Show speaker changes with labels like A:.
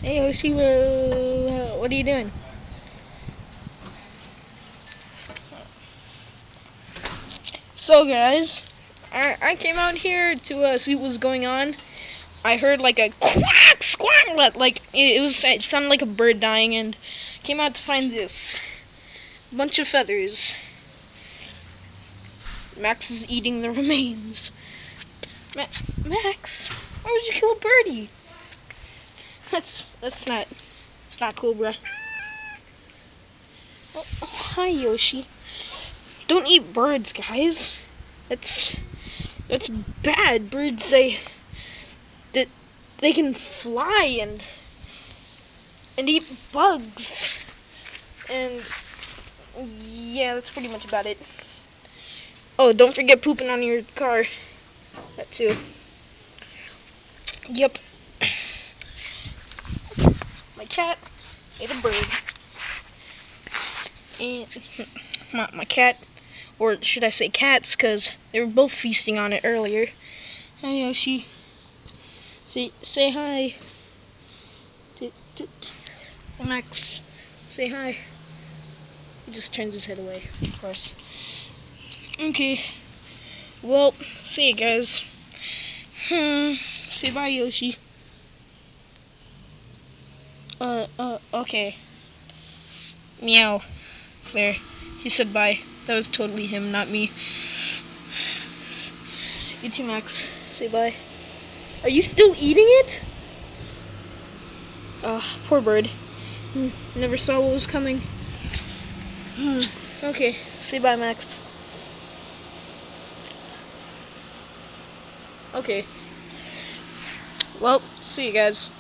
A: Hey Yoshi, what are you doing? So guys, I came out here to see what was going on. I heard like a quack squawk, like it sounded like a bird dying, and came out to find this bunch of feathers. Max is eating the remains. Max, why would you kill a birdie? That's not cool, bruh. Oh, hi Yoshi. Don't eat birds, guys. That's bad. Birds they can fly and eat bugs. And yeah, that's pretty much about it. Oh, don't forget pooping on your car. That too. Yep. My cat ate a bird. And my cat, or should I say cats, because they were both feasting on it earlier. Hi Yoshi. Say hi. Max, say hi. He just turns his head away, of course. Okay. Well, see you guys. Say bye, Yoshi. Okay. Meow. There. He said bye. That was totally him, not me. You too, Max. Say bye. Are you still eating it? Poor bird. Never saw what was coming. Okay. Say bye, Max. Okay. Well, see you guys.